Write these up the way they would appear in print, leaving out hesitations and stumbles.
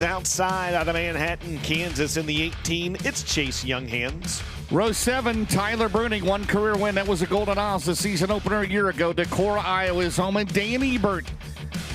Outside out of Manhattan, Kansas in the 18, it's Chase Younghands. Row 7, Tyler Bruning, one career win. That was a Golden Isles, the season opener a year ago. Decorah, Iowa is home, and Dan Ebert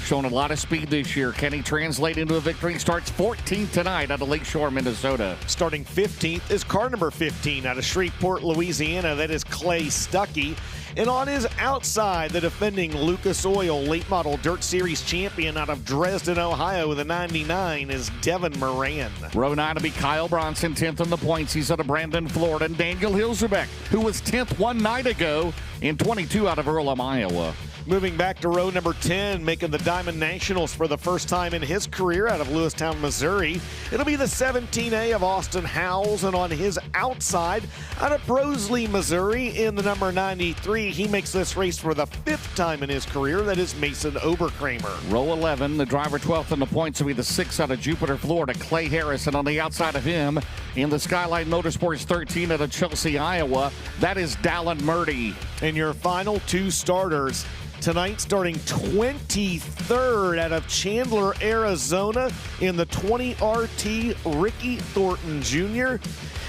showing a lot of speed this year. Can he translate into a victory? Starts 14th tonight out of Lakeshore, Minnesota. Starting 15th is car number 15 out of Shreveport, Louisiana. That is Clay Stuckey. And on his outside, the defending Lucas Oil Late Model Dirt Series champion out of Dresden, Ohio, the 99 is Devin Moran. Row 9 will be Kyle Bronson, 10th in the points. He's out of Brandon, Florida. And Daniel Hilzebeck, who was 10th one night ago in 22 out of Earlham, Iowa. Moving back to row number 10, making the Diamond Nationals for the first time in his career out of Lewistown, Missouri. It'll be the 17A of Austin Howells, and on his outside, out of Brosley, Missouri, in the number 93, he makes this race for the 5th time in his career. That is Mason Oberkramer. Row 11, the driver 12th in the points will be the 6th out of Jupiter, Florida, Clay Harris, and on the outside of him, in the Skyline Motorsports 13 out of Chelsea, Iowa, that is Dallin Murdy. And your final two starters tonight, starting 23rd out of Chandler, Arizona, in the 20 RT, Ricky Thornton Jr.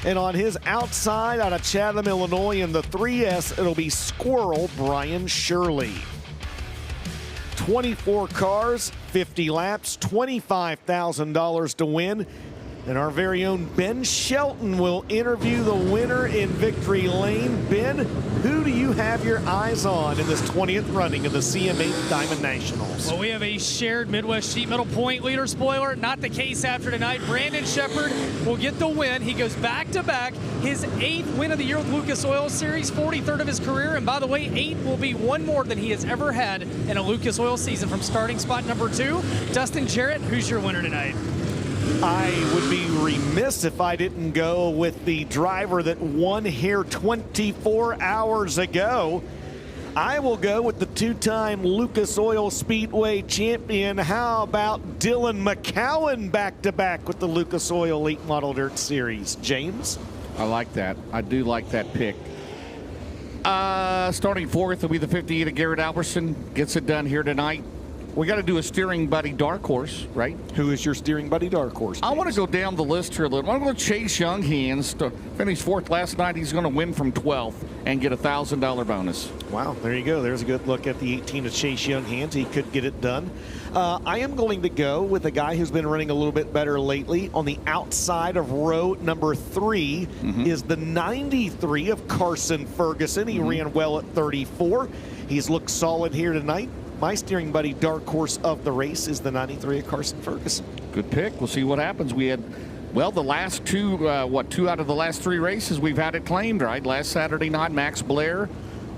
And on his outside, out of Chatham, Illinois, in the 3S, it'll be Squirrel Brian Shirley. 24 cars, 50 laps, $25,000 to win. And our very own Ben Shelton will interview the winner in victory lane. Ben, who do you have your eyes on in this 20th running of the CM8 Diamond Nationals? Well, we have a shared Midwest Sheet Metal point leader spoiler. Not the case after tonight. Brandon Shepard will get the win. He goes back-to-back. His 8th win of the year with Lucas Oil Series, 43rd of his career. And by the way, 8 will be one more than he has ever had in a Lucas Oil season from starting spot number 2. Dustin Jarrett, who's your winner tonight? I would be remiss if I didn't go with the driver that won here 24 hours ago. I will go with the 2-time Lucas Oil Speedway champion. How about Dylan McCowan back-to-back with the Lucas Oil Late Model Dirt Series? James? I like that. I do like that pick. Starting 4th will be the 58 of Garrett Alberson. Gets it done here tonight. We got to do a steering buddy dark horse, right? Who is your steering buddy dark horse? I want to go down the list here a little. I'm going to Chase Younghands to finish 4th last night. He's going to win from 12th and get a $1,000 bonus. Wow, there you go. There's a good look at the 18 of Chase Younghands. He could get it done. I am going to go with a guy who's been running a little bit better lately. On the outside of row number 3 is the 93 of Carson Ferguson. He ran well at 34. He's looked solid here tonight. My steering buddy dark horse of the race is the 93 of Carson Ferguson. Good pick. We'll see what happens. We had, well, the last two, 2 out of the last 3 races we've had it claimed, right? Last Saturday night, Max Blair.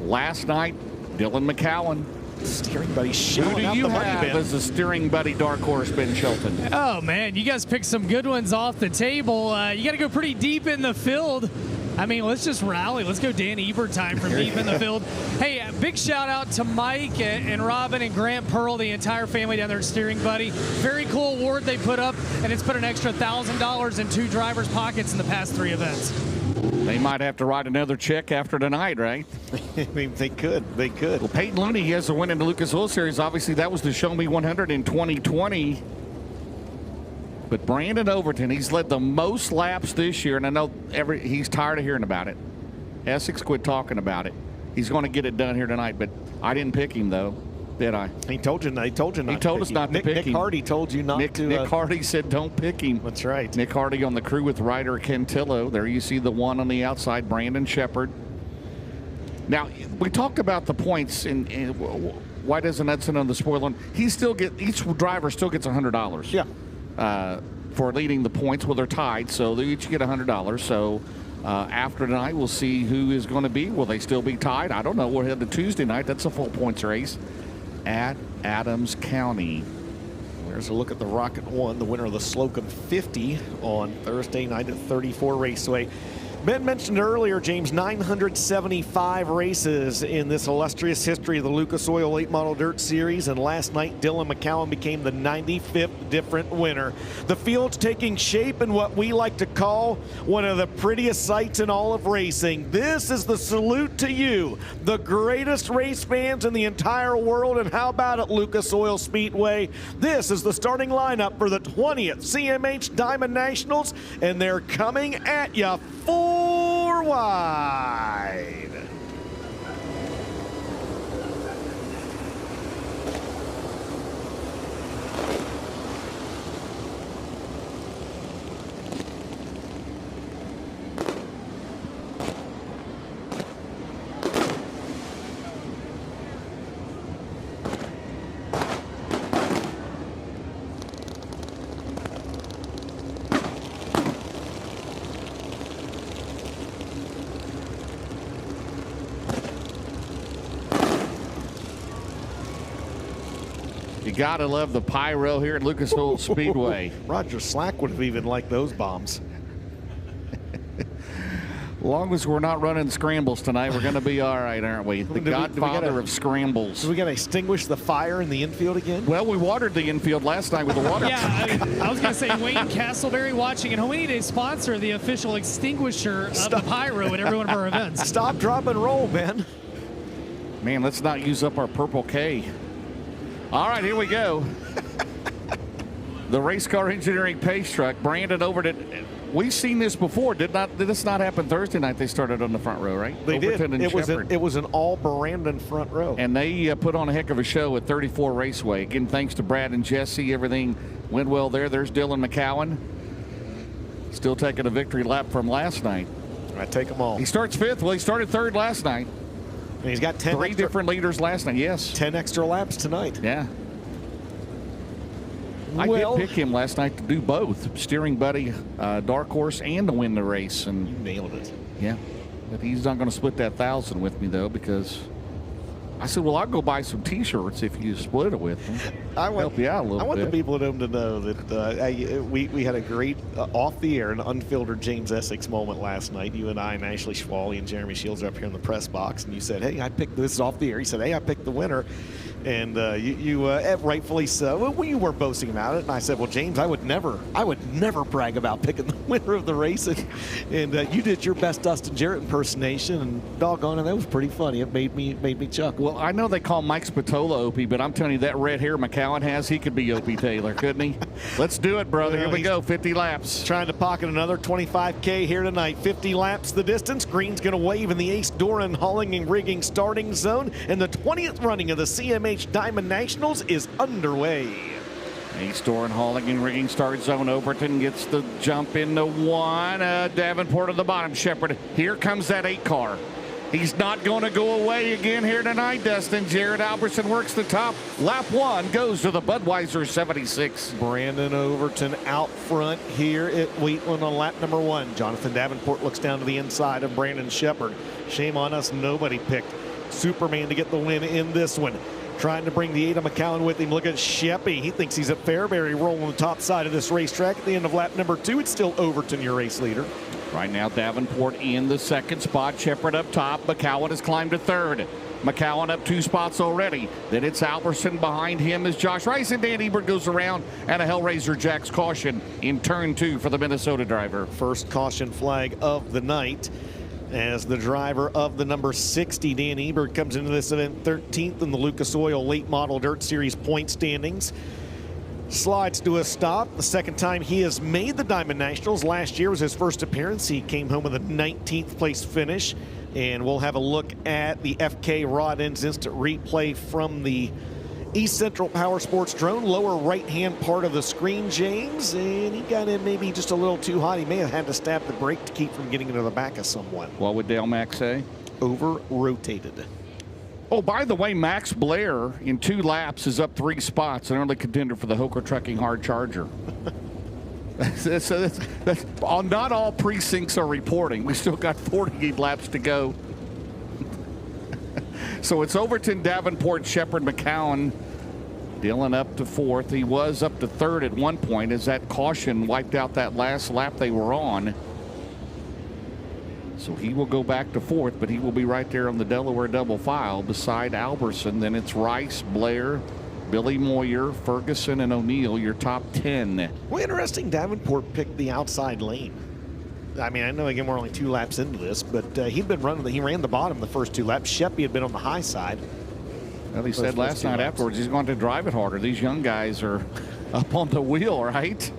Last night, Dylan McCowan. Steering buddy shelling out the money. Who do you have as a steering buddy dark horse, Ben Shelton? Oh, man, you guys picked some good ones off the table. You got to go pretty deep in the field. I mean, let's just rally. Let's go Dan Ebert time from deep in the field. Hey, big shout out to Mike and Robin and Grant Pearl, the entire family down there at Steering Buddy. Very cool award they put up, and it's put an extra $1,000 in 2 drivers' pockets in the past 3 events. They might have to write another check after tonight, right? I mean, they could. They could. Well, Peyton Looney, he has a win in the Lucas Oil Series. Obviously, that was the Show Me 100 in 2020. But Brandon Overton, he's led the most laps this year, and I know he's tired of hearing about it. Essex quit talking about it. He's going to get it done here tonight, but I didn't pick him, though, did I? He told you not. He told us not to pick him. Nick Hardy told you not to. Nick Hardy said don't pick him. That's right. Nick Hardy on the crew with Ryder Cantillo. There you see the one on the outside, Brandon Shepard. Now, we talked about the points, and why doesn't Edson on the spoiler? Each driver still gets $100. Yeah. For leading the points. Well, they're tied, so they each get $100. So after tonight, we'll see who is going to be. Will they still be tied? I don't know. We'll head to Tuesday night. That's a full points race at Adams County. There's a look at the Rocket 1, the winner of the Slocum 50 on Thursday night at 34 Raceway. Ben mentioned earlier, James, 975 races in this illustrious history of the Lucas Oil Late Model Dirt Series, and last night Dylan McCowan became the 95th different winner. The field's taking shape in what we like to call one of the prettiest sights in all of racing. This is the salute to you, the greatest race fans in the entire world, and how about it, Lucas Oil Speedway? This is the starting lineup for the 20th CMH Diamond Nationals, and they're coming at you 4 wide. You gotta love the pyro here at Lucas Oil Speedway. Roger Slack would have even liked those bombs. As long as we're not running scrambles tonight, we're going to be all right, aren't we? The godfather of scrambles. So we got to extinguish the fire in the infield again? Well, we watered the infield last night with the water. Yeah, I was going to say, Wayne Castleberry watching at home. We need to sponsor the official extinguisher of the pyro at every one of our events. Stop, drop, and roll, Ben. Man, let's not use up our Purple K. All right, here we go. The race car engineering pace truck, Brandon Overton. We've seen this before. Did this not happen Thursday night? They started on the front row, right? They Overton did. And It was an all Brandon front row. And they put on a heck of a show at 34 Raceway. Again, thanks to Brad and Jesse. Everything went well there. There's Dylan McCowan. Still taking a victory lap from last night. I take them all. He starts fifth. Well, he started third last night. And he's got 10 Three different leaders last night, yes. 10 extra laps tonight. Yeah. I did pick him last night to do both, steering buddy, dark horse, and to win the race. And you nailed it. Yeah, but he's not going to split that 1,000 with me though, because I said, well, I'll go buy some T-shirts if you split it with me. Help you out a little bit. I want the people at home to know that we had a great off the air and unfiltered James Essex moment last night. You and I and Ashley Schwally and Jeremy Shields are up here in the press box, and you said, "Hey, I picked this off the air." He said, "Hey, I picked the winner." And you rightfully so. Well, you were boasting about it, and I said, "Well, James, I would never brag about picking the winner of the race." And you did your best Dustin Jarrett impersonation, and doggone it, that was pretty funny. It made me chuckle. Well, I know they call Mike Spatola Opie, but I'm telling you, that red hair McCowan has, he could be Opie Taylor, couldn't he? Let's do it, brother. Here we go. 50 laps. Trying to pocket another 25K here tonight. 50 laps the distance. Green's going to wave in the Ace Doran hauling and rigging starting zone, and the 20th running of the CMH Diamond Nationals is underway. Ace Doran hauling and rigging start zone. Overton gets the jump into one. Davenport at the bottom. Shepard. Here comes that 8 car. He's not going to go away again here tonight, Dustin. Jared Albertson works the top. Lap 1 goes to the Budweiser 76. Brandon Overton out front here at Wheatland on lap number 1. Jonathan Davenport looks down to the inside of Brandon Shepard. Shame on us, nobody picked Superman to get the win in this one. Trying to bring the Ada McCowan with him. Look at Sheppy. He thinks he's at Fairbury rolling the top side of this racetrack. At the end of lap number 2, it's still Overton, your race leader. Right now, Davenport in the second spot. Shepard up top. McCowan has climbed to third. McCowan up 2 spots already. Then it's Albertson. Behind him is Josh Rice, and Dan Ebert goes around, and a Hellraiser Jacks caution in turn 2 for the Minnesota driver. First caution flag of the night, as the driver of the number 60, Dan Ebert, comes into this event 13th in the Lucas Oil Late Model Dirt Series point standings. Slides to a stop. The second time he has made the Diamond Nationals. Last year was his first appearance. He came home with a 19th place finish. And we'll have a look at the FK Rod Ends instant replay from the East Central Power Sports drone. Lower right-hand part of the screen, James. And he got in maybe just a little too hot. He may have had to stab the brake to keep from getting into the back of someone. What would Dale Mack say? Over-rotated. Oh, by the way, Max Blair in 2 laps is up 3 spots, an early contender for the Hoker Trucking Hard Charger. Not all precincts are reporting. We still got 48 laps to go. So it's Overton, Davenport, Shepard, McCowan. Dylan up to 4th. He was up to 3rd at one point as that caution wiped out that last lap they were on. So he will go back to fourth, but he will be right there on the Delaware double file beside Alberson. Then it's Rice, Blair, Billy Moyer, Ferguson, and O'Neill, your top 10. Well, interesting. Davenport picked the outside lane. I mean, I know, again, we're only 2 laps into this, but he ran the bottom the first 2 laps. Sheppy had been on the high side. Well, he said last night afterwards he's going to drive it harder. These young guys are up on the wheel, right?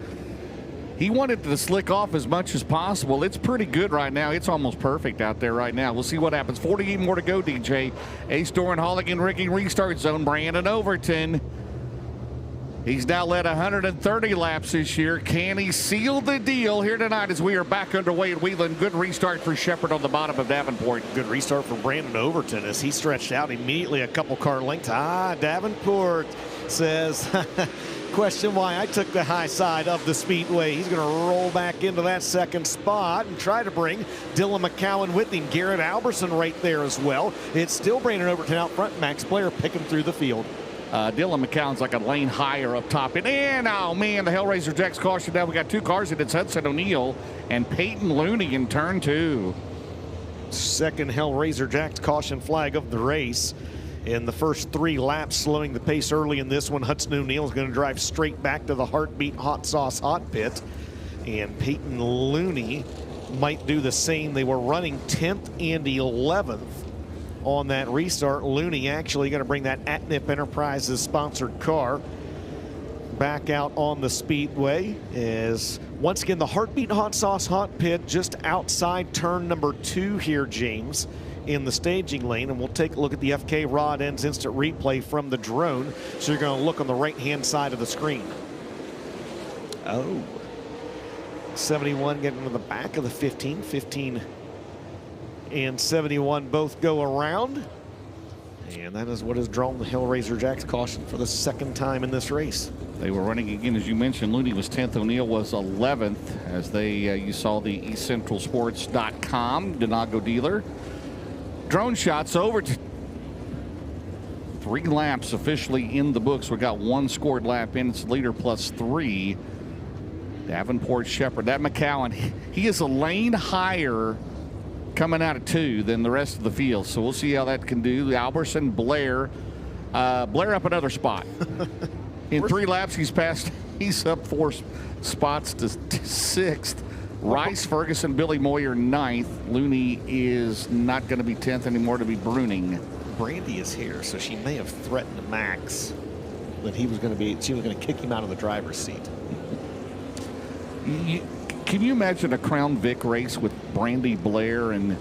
He wanted to slick off as much as possible. It's pretty good right now. It's almost perfect out there right now. We'll see what happens. 48 more to go, DJ. Ace Doran, Holligan, rigging restart zone. Brandon Overton. He's now led 130 laps this year. Can he seal the deal here tonight as we are back underway at Wheatland? Good restart for Shepherd on the bottom of Davenport. Good restart for Brandon Overton as he stretched out immediately a couple car lengths. Davenport says, question why I took the high side of the Speedway. He's going to roll back into that second spot and try to bring Dylan McCowan with him. Garrett Alberson right there as well. It's still Brandon Overton out front. Max Blair picking through the field. Dylan McCown's like a lane higher up top. And oh man, the Hellraiser Jacks caution. Now we got 2 cars. It's Hudson O'Neill and Peyton Looney in turn 2. Second Hellraiser Jacks caution flag of the race. In the first 3 laps, slowing the pace early in this one, Hudson O'Neill is going to drive straight back to the Heartbeat Hot Sauce Hot Pit. And Peyton Looney might do the same. They were running 10th and 11th on that restart. Looney actually going to bring that Atnip Enterprises sponsored car back out on the Speedway. Is once again the Heartbeat Hot Sauce Hot Pit just outside turn number 2 here, James, in the staging lane. And we'll take a look at the FK Rod Ends instant replay from the drone. So you're going to look on the right hand side of the screen. Oh, 71 getting to the back of the 15. 15 and 71 both go around. And that is what has drawn the Hellraiser Jacks caution for the 2nd time in this race. They were running again, as you mentioned. Looney was 10th. O'Neill was 11th as they, you saw the eastcentralsports.com Denago dealer. Drone shots over to 3 laps officially in the books. We got 1 scored lap in. It's leader plus 3. Davenport, Shepherd. That McCowan, he is a lane higher coming out of 2 than the rest of the field. So we'll see how that can do. Alberson, Blair. Blair up another spot. In 3 laps, he's up 4 spots to 6th. Rice, Ferguson, Billy Moyer 9th. Looney is not going to be 10th anymore to be Bruning. Brandy is here, so she may have threatened Max that she was going to kick him out of the driver's seat. Can you imagine a Crown Vic race with Brandy Blair and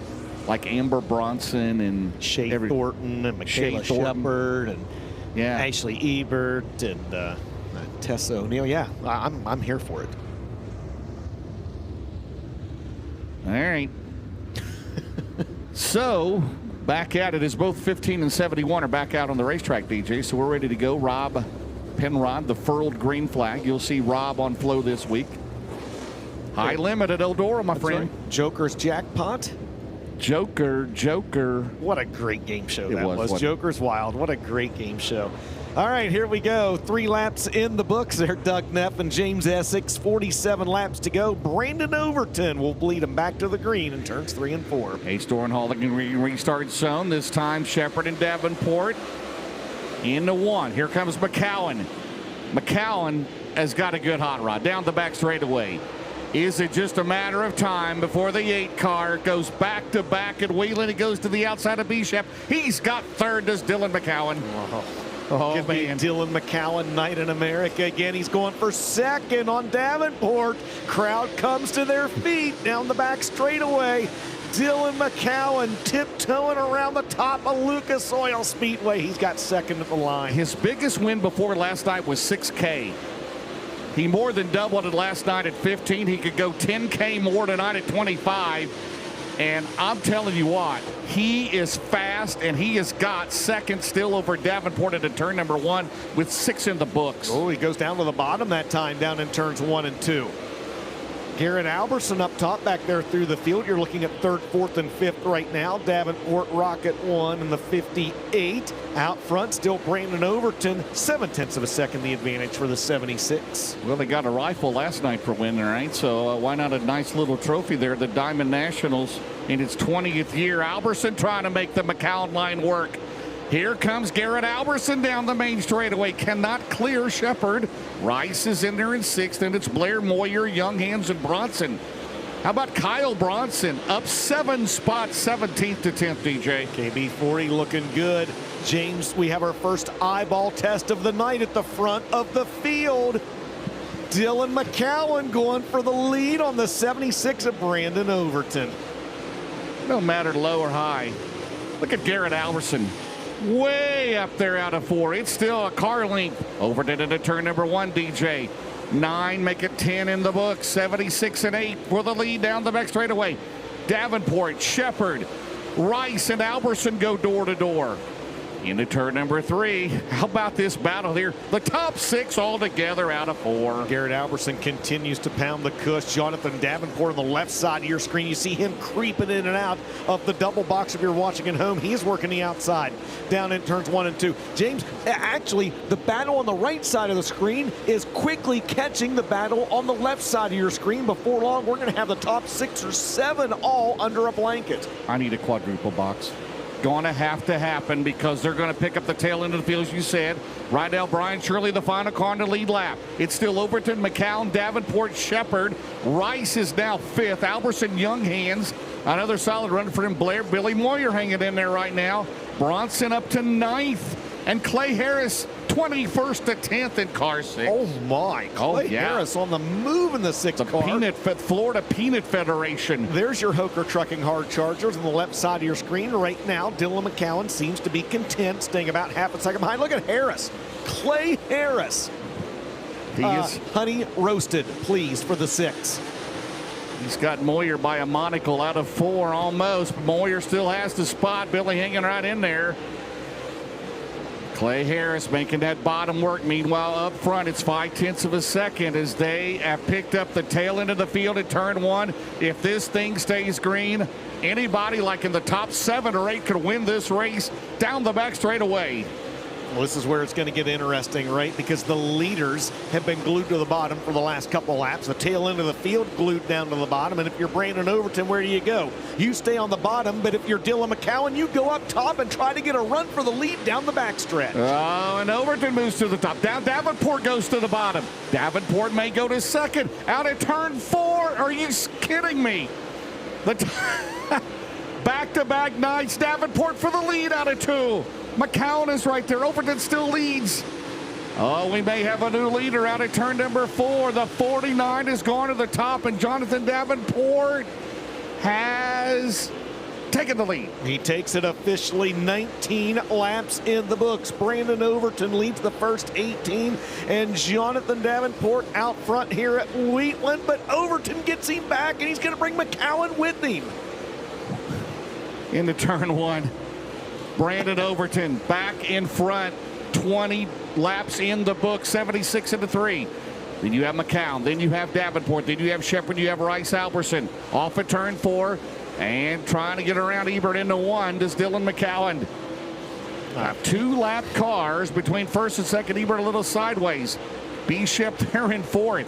like Amber Bronson and Shay Thornton and Michaela Shepard and Ashley Ebert and Tessa O'Neill? Yeah, I'm here for it. All right. So back at it as both 15 and 71 are back out on the racetrack, DJ. So we're ready to go. Rob Penrod, the furled green flag. You'll see Rob on flow this week. High limit at Eldora, my friend. Right. Joker's Jackpot. Joker. What a great game show that was. What? Joker's Wild. What a great game show. All right, here we go. 3 laps in the books there. Doug Neff and James Essex. 47 laps to go. Brandon Overton will bleed him back to the green in turns 3 and 4. Ace Doran, Holligan restart zone. This time Shepherd and Davenport into 1. Here comes McCowan. McCowan has got a good hot rod down the back straightaway. Is it just a matter of time before the 8 car goes back to back at Wheatland? He goes to the outside of Bishop. He's got 3rd. Does Dylan McCowan. Oh, man. Dylan McCowan, Night in America again. He's going for 2nd on Davenport. Crowd comes to their feet down the back straightaway. Dylan McCowan tiptoeing around the top of Lucas Oil Speedway. He's got 2nd at the line. His biggest win before last night was 6K. He more than doubled it last night at 15. He could go 10K more tonight at 25. And I'm telling you what, he is fast, and he has got 2nd still over Davenport into turn number 1 with 6 in the books. Oh, he goes down to the bottom that time, down in turns 1 and 2. Garrett Alberson up top back there through the field. You're looking at 3rd, 4th, and 5th right now. Davenport Rocket 1 in the 58. Out front, still Brandon Overton. 0.7 of a second the advantage for the 76. Well, they got a rifle last night for winning, right? So why not a nice little trophy there? The Diamond Nationals in its 20th year. Alberson trying to make the McCown line work. Here comes Garrett Alberson down the main straightaway. Cannot clear Shepard. Rice is in there in 6th, and it's Blair, Moyer, Young Hands, and Bronson. How about Kyle Bronson? Up 7 spots, 17th to 10th, DJ. KB40 looking good. James, we have our first eyeball test of the night at the front of the field. Dylan McCowan going for the lead on the 76 of Brandon Overton. No matter low or high. Look at Garrett Alberson. Way up there out of 4. It's still a car length. Overton into turn number 1, DJ. 9, make it 10 in the book. 76 and 8 for the lead down the back straightaway. Davenport, Shepard, Rice, and Alberson go door to door. Into turn number 3. How about this battle here? The top 6 all together out of 4. Garrett Alberson continues to pound the cush. Jonathan Davenport on the left side of your screen. You see him creeping in and out of the double box if you're watching at home. He is working the outside down in turns 1 and 2. James, actually, the battle on the right side of the screen is quickly catching the battle on the left side of your screen. Before long, we're going to have the top 6 or 7 all under a blanket. I need a quadruple box. Going to have to happen because they're going to pick up the tail end of the field, as you said. Rydell, Brian Shirley, the final car in the lead lap. It's still Overton, McCown, Davenport, Shepard. Rice is now 5th. Alberson, Young Hands. Another solid run for him. Blair, Billy Moyer hanging in there right now. Bronson up to 9th. And Clay Harris, 21st to 10th in car 6. Oh, my. Clay Harris on the move in the 6th car. Florida Peanut Federation. There's your Hoker Trucking Hard Chargers on the left side of your screen. Right now, Dylan McCowan seems to be content, staying about half a second behind. Look at Harris. Clay Harris. He is honey roasted, please, for the 6. He's got Moyer by a monocle out of 4 almost. Moyer still has the spot. Billy hanging right in there. Clay Harris making that bottom work. Meanwhile, up front, it's 0.5 of a second as they have picked up the tail end of the field at turn 1. If this thing stays green, anybody like in the top 7 or 8 could win this race down the back straightaway. Well, this is where it's going to get interesting, right? Because the leaders have been glued to the bottom for the last couple of laps. The tail end of the field glued down to the bottom. And if you're Brandon Overton, where do you go? You stay on the bottom, but if you're Dylan McCowan, you go up top and try to get a run for the lead down the backstretch. Oh, and Overton moves to the top. Down Davenport goes to the bottom. Davenport may go to 2nd. Out at turn 4. Are you kidding me? Back-to-back nights. Davenport for the lead out of 2. McCowan is right there. Overton still leads. Oh, we may have a new leader out at turn number 4. The 49 has gone to the top, and Jonathan Davenport has taken the lead. He takes it officially. 19 laps in the books. Brandon Overton leads the first 18, and Jonathan Davenport out front here at Wheatland, but Overton gets him back, and he's going to bring McCowan with him. Into turn 1. Brandon Overton back in front, 20 laps in the book, 76 into 3. Then you have McCown, then you have Davenport, then you have Shepard, you have Rice Alberson. Off at turn 4 and trying to get around Ebert into 1 does Dylan McCowan. 2-lap cars between 1st and 2nd. Ebert a little sideways. B-Ship there in 4th.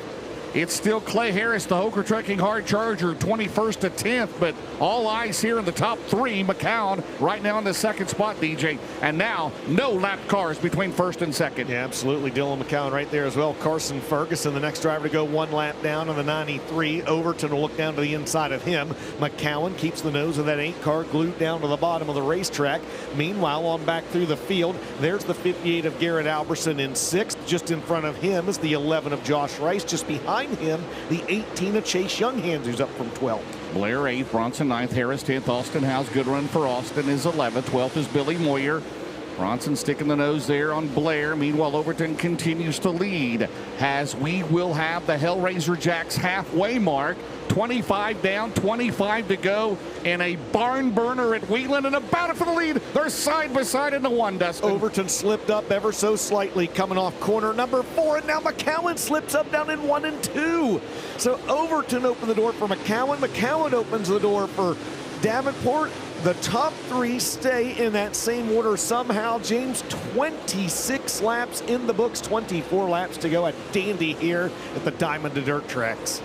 It's still Clay Harris, the Hoker Trucking Hard Charger, 21st to 10th, but all eyes here in the top 3. McCown right now in the 2nd spot, DJ. And now, no lap cars between 1st and 2nd. Yeah, absolutely. Dylan McCowan right there as well. Carson Ferguson, the next driver to go 1 lap down on the 93. Overton will look down to the inside of him. McCowan keeps the nose of that 8 car glued down to the bottom of the racetrack. Meanwhile, on back through the field, there's the 58 of Garrett Alberson in 6th. Just in front of him is the 11 of Josh Rice. Just behind him, the 18 of Chase Younghans, who's up from 12th. Blair 8th, Bronson 9th, Harris 10th, Austin House. Good run for Austin is 11th. 12th is Billy Moyer. Bronson sticking the nose there on Blair. Meanwhile, Overton continues to lead as we will have the Hellraiser Jacks halfway mark. 25 down, 25 to go, and a barn burner at Wheatland, and a battle for the lead. They're side by side in the 1, Dustin. Overton slipped up ever so slightly coming off corner number 4, and now McCowan slips up down in 1 and 2. So Overton opened the door for McCowan. McCowan opens the door for Davenport. The top three stay in that same order somehow. James, 26 laps in the books, 24 laps to go. A dandy here at the Diamond to Dirt tracks.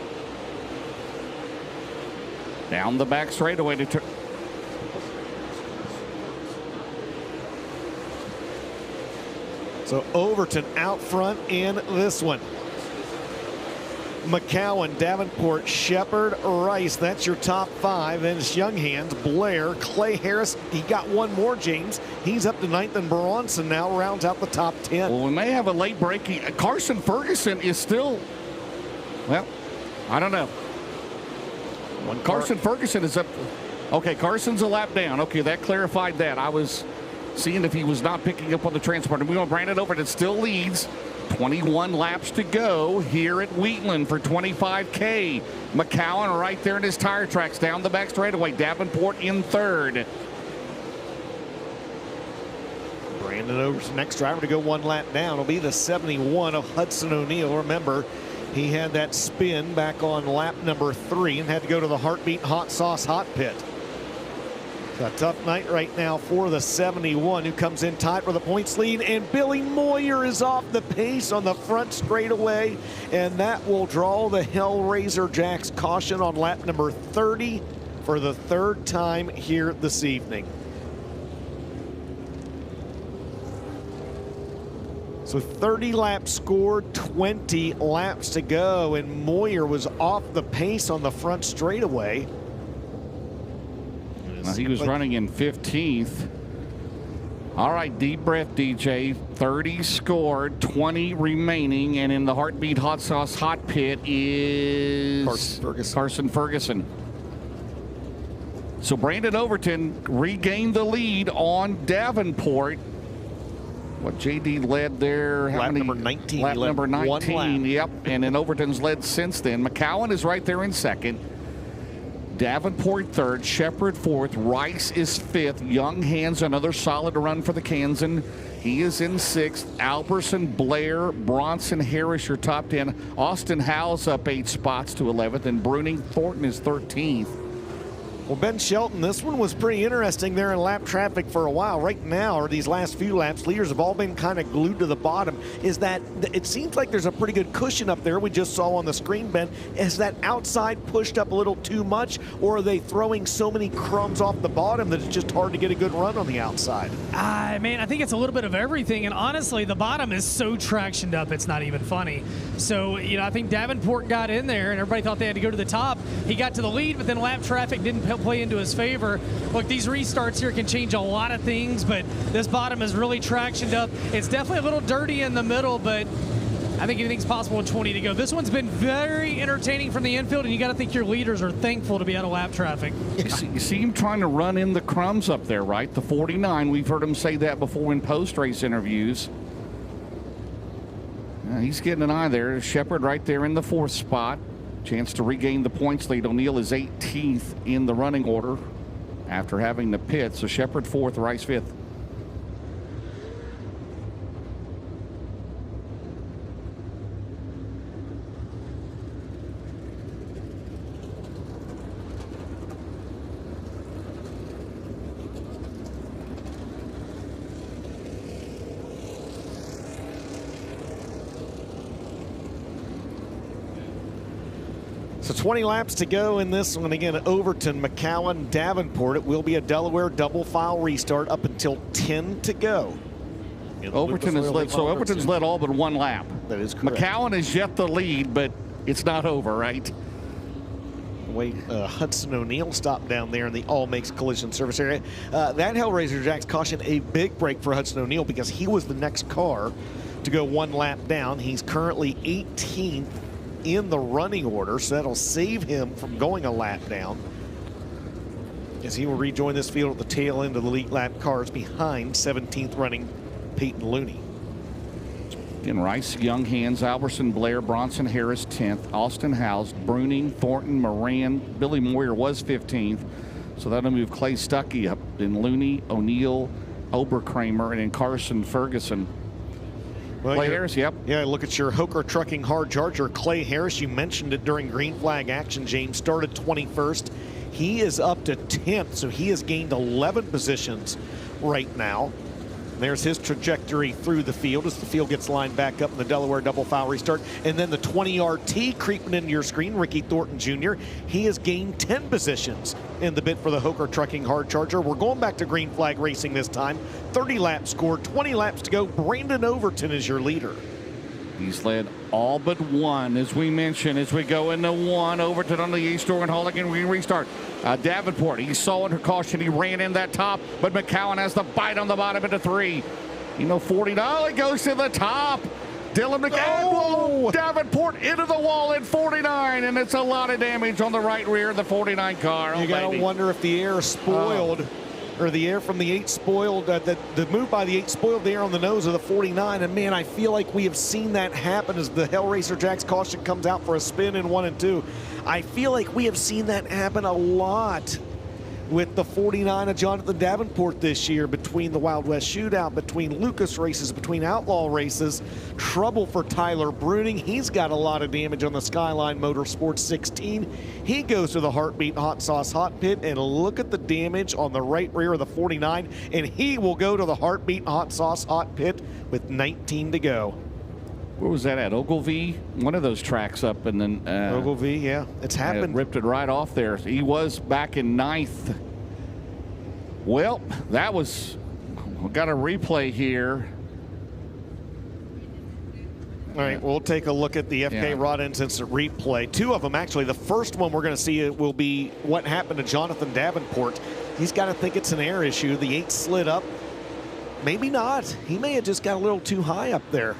Down the back straightaway to So Overton out front in this one. McCowan, Davenport, Shepard, Rice. That's your top five. Then it's Young Hands, Blair, Clay Harris. He got one more, James. He's up to ninth, and Bronson now rounds out the top 10. Well, we may have a late breaking. Carson Ferguson is still, well, I don't know. Carson Ferguson is up. Okay, Carson's a lap down. Okay, that clarified that. I was seeing if he was not picking up on the transponder. We're going to Brandon Overton still leads. 21 laps to go here at Wheatland for 25K. McCowan right there in his tire tracks down the back straightaway. Davenport in third. Brandon Overton, next driver to go one lap down, will be the 71 of Hudson O'Neal. Remember, he had that spin back on lap number 3 and had to go to the Heartbeat Hot Sauce Hot Pit. A tough night right now for the 71, who comes in tight for the points lead, and Billy Moyer is off the pace on the front straightaway, and that will draw the Hellraiser Jacks caution on lap number 30 for the third time here this evening. So 30 laps scored, 20 laps to go, and Moyer was off the pace on the front straightaway. He was running in 15th. All right, deep breath, DJ. 30 scored, 20 remaining, and in the Heartbeat Hot Sauce Hot Pit is Carson Ferguson. So Brandon Overton regained the lead on Davenport. What JD led there? Lap number 19. Lap number 19. Yep, and then Overton's led since then. McCowan is right there in second. Davenport third, Shepard fourth, Rice is fifth, Young Hands another solid run for the Kansan. He is in sixth. Alberson, Blair, Bronson, Harris your top 10. Austin Howes up 8 spots to 11th, and Bruning Thornton is 13th. Well, Ben Shelton, this one was pretty interesting there in lap traffic for a while. Right now, or these last few laps, leaders have all been kind of glued to the bottom. Is that it seems like there's a pretty good cushion up there we just saw on the screen, Ben. Is that outside pushed up a little too much, or are they throwing so many crumbs off the bottom that it's just hard to get a good run on the outside? Man, I think it's a little bit of everything, and honestly, the bottom is so tractioned up, it's not even funny. So, I think Davenport got in there, and everybody thought they had to go to the top. He got to the lead, but then lap traffic didn't play into his favor. Look, these restarts here can change a lot of things, but this bottom is really tractioned up. It's definitely a little dirty in the middle, but I think anything's possible with 20 to go. This one's been very entertaining from the infield, and you got to think your leaders are thankful to be out of lap traffic. You see him trying to run in the crumbs up there, right? The 49. We've heard him say that before in post-race interviews. He's getting an eye there. Shepard right there in the 4th spot. Chance to regain the points lead. O'Neal is 18th in the running order after having the pit. So Shepard 4th, Rice 5th. So 20 laps to go in this one. Again, Overton, McCowan, Davenport. It will be a Delaware double file restart up until 10 to go. Overton has led, so Overton's led all but one lap. That is correct. McCowan is yet the lead, but it's not over, right? Wait, Hudson O'Neal stopped down there in the All Makes collision service area. That Hellraiser Jacks caution a big break for Hudson O'Neal because he was the next car to go one lap down. He's currently 18th in the running order, so that'll save him from going a lap down as he will rejoin this field at the tail end of the elite lap cars behind 17th running Peyton Looney. Again, Rice, Young Hands, Alberson, Blair, Bronson, Harris 10th, Austin Howes, Bruning, Thornton, Moran, Billy Moyer was 15th, so that'll move Clay Stuckey up, then Looney, O'Neal, Oberkramer, and then Carson Ferguson. Well, Clay Harris, yep. Yeah, look at your Hoker Trucking hard charger, Clay Harris. You mentioned it during green flag action, James. Started 21st. He is up to 10th, so he has gained 11 positions right now. And there's his trajectory through the field as the field gets lined back up in the Delaware double file restart. And then the 20RT creeping into your screen, Ricky Thornton Jr. He has gained 10 positions in the bid for the Hoker Trucking hard charger. We're going back to green flag racing this time. 30 laps scored, 20 laps to go. Brandon Overton is your leader. He's led all but one, as we mentioned, as we go into one. Overton on the East Oregon Holigan. We restart. Davenport, he saw under caution. He ran in that top, but McCowan has the bite on the bottom into 3. 49, he goes to the top. Dylan McCowan, Davenport into the wall at 49, and it's a lot of damage on the right rear of the 49 car. You got to wonder if the air spoiled. Or the air from the 8 spoiled, the move by the 8 spoiled the air on the nose of the 49. And man, I feel like we have seen that happen as the Hellraiser Jack's caution comes out for a spin in 1 and 2. I feel like we have seen that happen a lot with the 49 of Jonathan Davenport this year, between the Wild West Shootout, between Lucas races, between Outlaw races. Trouble for Tyler Bruning. He's got a lot of damage on the Skyline Motorsports 16. He goes to the Heartbeat Hot Sauce Hot Pit, and look at the damage on the right rear of the 49, and he will go to the Heartbeat Hot Sauce Hot Pit with 19 to go. Where was that at? Ogilvie? One of those tracks up, and then Ogilvie, yeah, it's happened. Ripped it right off there. He was back in 9th. Well, that was, we got a replay here. All right, we'll take a look at the FK Rod Ends Instant replay. 2 of them, actually. The first one we're going to see will be what happened to Jonathan Davenport. He's got to think it's an air issue. The 8 slid up. Maybe not. He may have just got a little too high up there.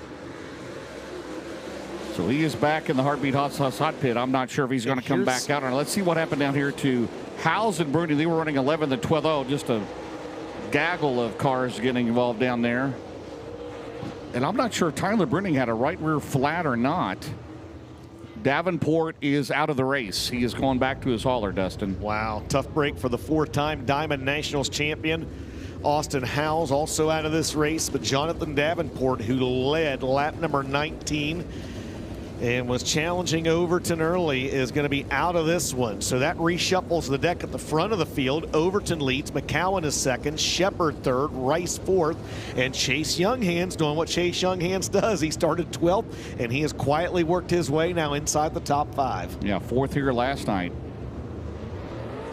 So he is back in the Heartbeat Hot Sauce Hot Pit. I'm not sure if he's going to come back out. Let's see what happened down here to Howes and Bruni. They were running 11th and 12th. Oh, just a gaggle of cars getting involved down there. And I'm not sure if Tyler Bruning had a right rear flat or not. Davenport is out of the race. He is going back to his hauler, Dustin. Wow, tough break for the 4-time Diamond Nationals champion. Austin Howes also out of this race, but Jonathan Davenport, who led lap number 19 and was challenging Overton early, is going to be out of this one. So that reshuffles the deck at the front of the field. Overton leads, McCowan is second, Shepard third, Rice fourth, and Chase Younghands doing what Chase Younghands does. He started 12th, and he has quietly worked his way now inside the top 5. Yeah, 4th here last night.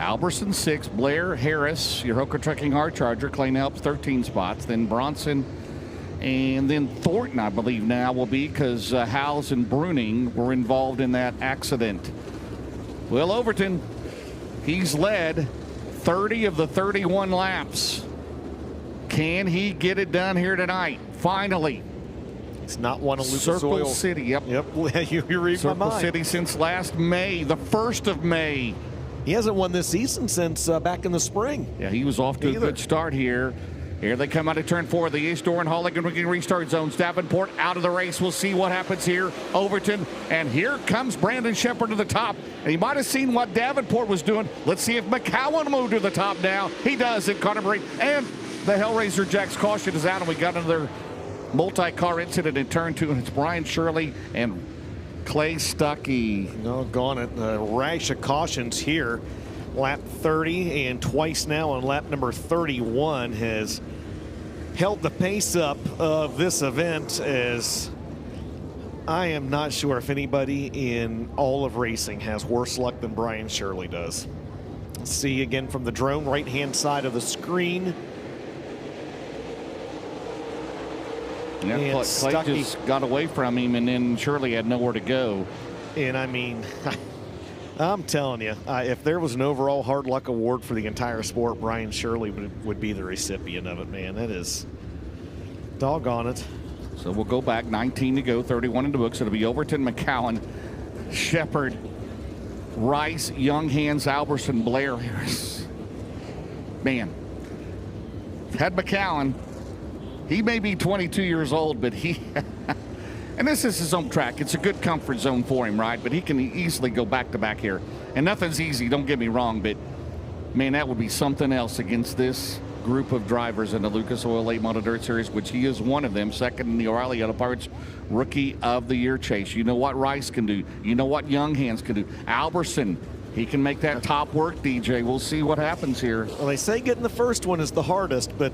Alberson 6, Blair Harris, your Hoker Trucking hard charger. Clay Nelps 13 spots. Then Bronson, and then Thornton, I believe now will be, because Howes and Bruning were involved in that accident. Will Overton, he's led 30 of the 31 laps. Can he get it done here tonight? Finally. It's not one of Lucas Circle Oil. City, yep. Yep, you read Circle my mind. City since last May, the 1st of May. He hasn't won this season since back in the spring. Yeah, he was off to a good start here. Here they come out of turn 4. The East Oregon Holigan restart zones. Davenport out of the race. We'll see what happens here. Overton, and here comes Brandon Shepard to the top. And he might have seen what Davenport was doing. Let's see if McCowan moved to the top now. He does at Carterbury. And the Hellraiser Jack's caution is out, and we got another multi-car incident in turn 2. And it's Brian Shirley and Clay Stuckey. Doggone it. A rash of cautions here. Lap 30 and twice now on lap number 31 has held the pace up of this event, as I am not sure if anybody in all of racing has worse luck than Brian Shirley does. See again from the drone, right-hand side of the screen. Yeah, Clay just got away from him, and then Shirley had nowhere to go. And I mean, I'm telling you, if there was an overall hard luck award for the entire sport, Brian Shirley would be the recipient of it, man. That is doggone it. So we'll go back, 19 to go, 31 in the books. It'll be Overton, McCowan, Shepard, Rice, Younghands, Alberson, Blair Harris. Man, had McCowan, he may be 22 years old, but he, and this is his home track. It's a good comfort zone for him, right? But he can easily go back-to-back here. And nothing's easy, don't get me wrong, but man, that would be something else against this group of drivers in the Lucas Oil Late Model Dirt Series, which he is one of them, second in the O'Reilly Auto Parts Rookie of the Year chase. You know what Rice can do. You know what Young Hands can do. Alberson, he can make that top work, DJ. We'll see what happens here. Well, they say getting the first one is the hardest, but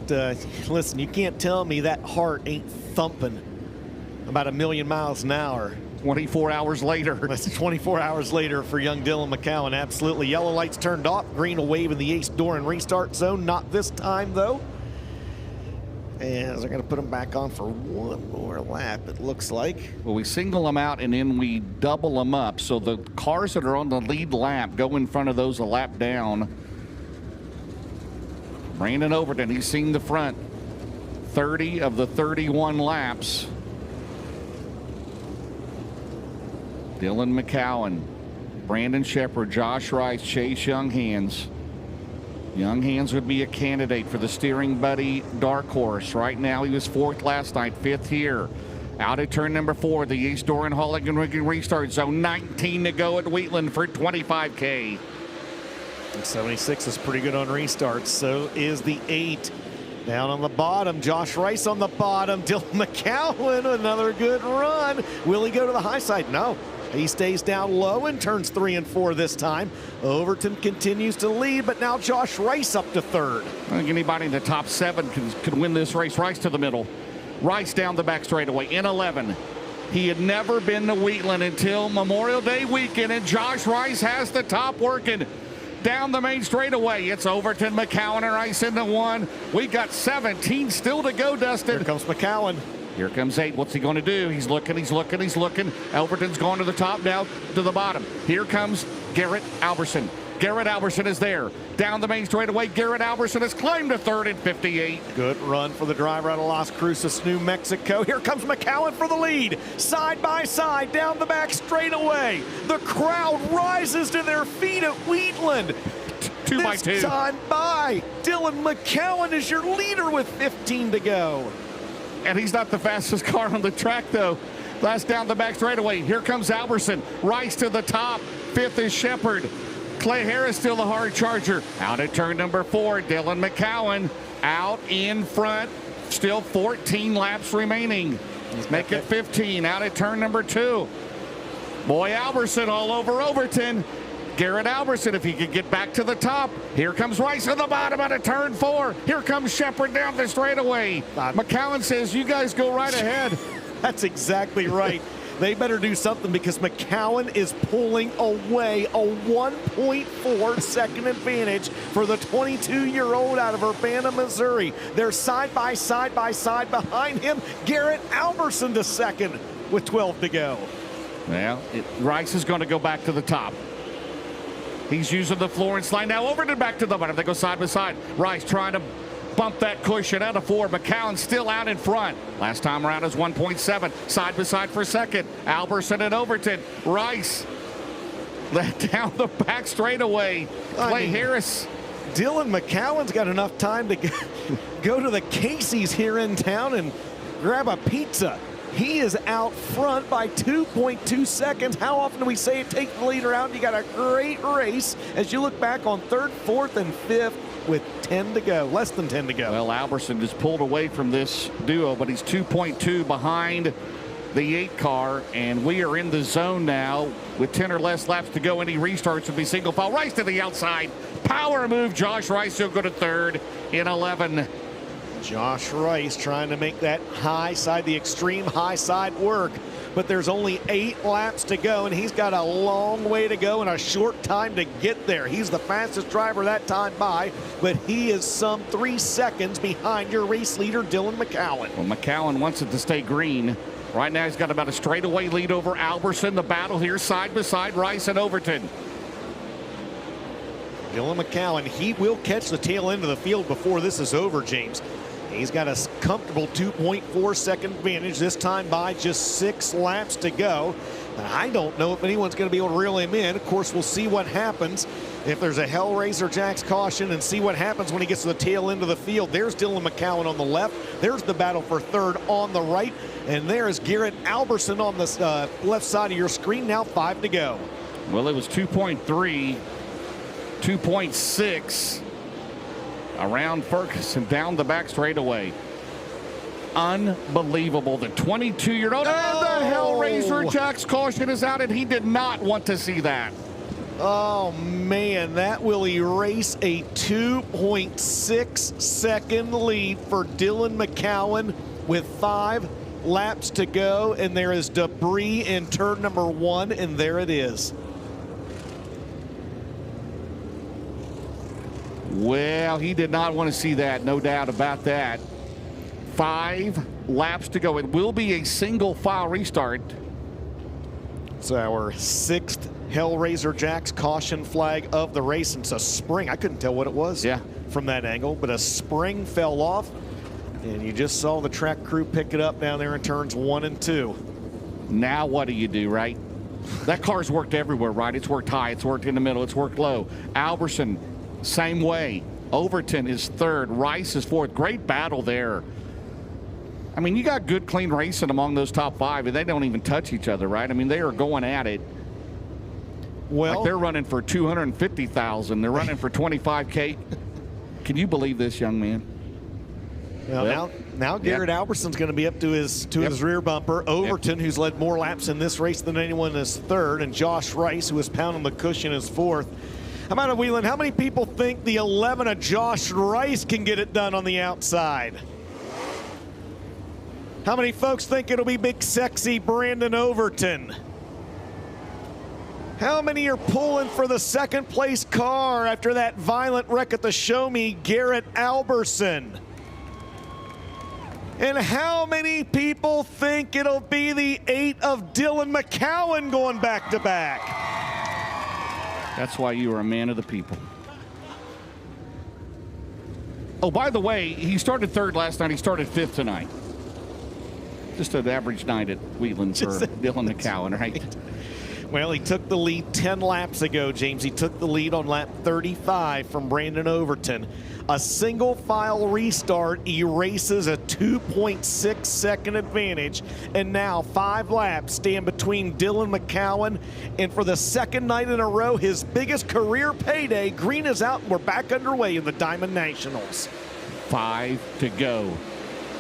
listen, you can't tell me that heart ain't thumping about 1,000,000 miles an hour. 24 hours later. That's 24 hours later for young Dylan McCowan. Absolutely. Yellow lights turned off. Green will wave in the ace door and restart zone. Not this time, though. And they're going to put them back on for one more lap, it looks like. Well, we single them out and then we double them up. So the cars that are on the lead lap go in front of those a lap down. Brandon Overton, he's seen the front 30 of the 31 laps. Dylan McCowan, Brandon Shepard, Josh Rice, Chase Young Hands. Young Hands would be a candidate for the Steering Buddy Dark Horse. Right now, he was 4th last night, 5th here. Out at turn number 4, the East Door and Halligan restart zone. 19 to go at Wheatland for 25K. 76 is pretty good on restarts. So is the 8. Down on the bottom, Josh Rice on the bottom. Dylan McCowan, another good run. Will he go to the high side? No. He stays down low in turns 3 and 4 this time. Overton continues to lead, but now Josh Rice up to 3rd. I think anybody in the top 7 could win this race. Rice to the middle. Rice down the back straightaway in 11. He had never been to Wheatland until Memorial Day weekend, and Josh Rice has the top working. Down the main straightaway, it's Overton, McCowan, and Rice into 1. We got 17 still to go, Dustin. Here comes McCowan. Here comes 8. What's he going to do? He's looking, he's looking, he's looking. Overton's going to the top, now to the bottom. Here comes Garrett Alberson. Garrett Alberson is there. Down the main straightaway, Garrett Alberson has climbed to 3rd in 58. Good run for the driver out of Las Cruces, New Mexico. Here comes McCowan for the lead. Side by side, down the back straightaway. The crowd rises to their feet at Wheatland. 2 by 2. This time by Dylan McCowan is your leader with 15 to go. And he's not the fastest car on the track, though. Last down the back straightaway. Here comes Alberson. Rice to the top. 5th is Shepard. Clay Harris still the hard charger. Out at turn number 4, Dylan McCowan out in front. Still 14 laps remaining. Make it 15. Out at turn number 2. Boy, Alberson all over Overton. Garrett Alberson, if he could get back to the top. Here comes Rice on the bottom out of turn 4. Here comes Shepard down the straightaway. McCowan says, you guys go right ahead. That's exactly right. They better do something because McCowan is pulling away a 1.4 second advantage for the 22-year-old out of Urbana, Missouri. They're side by side behind him. Garrett Alberson to 2nd with 12 to go. Well, Rice is going to go back to the top. He's using the floor and slide now over and back to the bottom. They go side by side. Rice trying to bump that cushion out of 4. McCowan still out in front. Last time around is 1.7. Side by side for 2nd. Alberson and Overton. Rice let down the back straightaway. Clay Harris. Dylan McCowan's got enough time to go to the Casey's here in town and grab a pizza. He is out front by 2.2 seconds. How often do we say it? Take the leader out. You got a great race as you look back on 3rd, 4th, and 5th with 10 to go, less than 10 to go. Well, Alberson just pulled away from this duo, but he's 2.2 behind the 8 car, and we are in the zone now with 10 or less laps to go. Any restarts would be single file. Rice to the outside. Power move. Josh Rice will go to 3rd in 11. Josh Rice trying to make that high side, the extreme high side work, but there's only 8 laps to go, and he's got a long way to go and a short time to get there. He's the fastest driver that time by, but he is some 3 seconds behind your race leader, Dylan McCowan. Well, McCowan wants it to stay green. Right now, he's got about a straightaway lead over Alberson. The battle here side by side, Rice and Overton. Dylan McCowan, he will catch the tail end of the field before this is over, James. He's got a comfortable 2.4 second advantage this time by just 6 laps to go. I don't know if anyone's going to be able to reel him in. Of course, we'll see what happens if there's a Hellraiser Jack's caution and see what happens when he gets to the tail end of the field. There's Dylan McCowan on the left. There's the battle for 3rd on the right. And there is Garrett Alberson on the left side of your screen. Now 5 to go. Well, it was 2.3, 2.6. around Ferguson, down the back straightaway. Unbelievable. The 22-year-old and the Hellraiser Jack's caution is out, and he did not want to see that. Oh, man, that will erase a 2.6 second lead for Dylan McCowan with 5 laps to go, and there is debris in turn number 1, and there it is. Well, he did not want to see that, no doubt about that. 5 laps to go. It will be a single file restart. It's our 6th Hellraiser Jack's caution flag of the race. It's a spring. I couldn't tell what it was from that angle, but a spring fell off, and you just saw the track crew pick it up down there in turns 1 and 2. Now what do you do, right? That car's worked everywhere, right? It's worked high, it's worked in the middle, it's worked low. Alberson, same way. Overton is 3rd, Rice is 4th. Great battle there. I mean, you got good, clean racing among those top 5, and they don't even touch each other, right? I mean, they are going at it. Well, like they're running for 250,000. They're running for 25K. Can you believe this, young man? Well, now Garrett Alberson's going to be up to his rear bumper. Overton, who's led more laps in this race than anyone, is 3rd, and Josh Rice, who is pounding the cushion, is 4th. How about it, Wheatland? How many people think the 11 of Josh Rice can get it done on the outside? How many folks think it'll be big, sexy Brandon Overton? How many are pulling for the 2nd place car after that violent wreck at the Show Me, Garrett Alberson? And how many people think it'll be the 8 of Dylan McCowan going back-to-back? That's why you are a man of the people. Oh, by the way, he started 3rd last night. He started 5th tonight. Just an average night at Wheatland for Dylan McCowan, right? Well, he took the lead 10 laps ago, James. He took the lead on lap 35 from Brandon Overton. A single file restart erases a 2.6 second advantage, and now 5 laps stand between Dylan McCowan and, for the 2nd night in a row, his biggest career payday. Green is out, and we're back underway in the Diamond Nationals. 5 to go.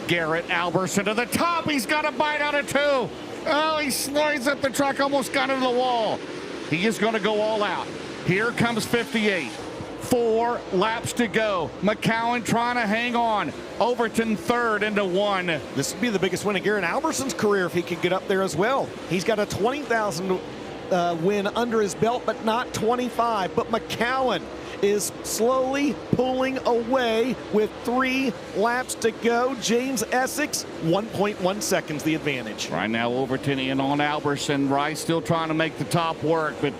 Garrett Alberson to the top. He's got a bite out of 2. Oh, he slides up the track, almost got into the wall. He is going to go all out. Here comes 58. 4 laps to go. McCowan trying to hang on. Overton 3rd into 1. This would be the biggest win of Garrett Alberson's career if he could get up there as well. He's got a 20,000 win under his belt, but not 25. But McCowan is slowly pulling away with 3 laps to go. James Essex, 1.1 seconds the advantage. Right now, Overton in on Alberson. Rice still trying to make the top work, but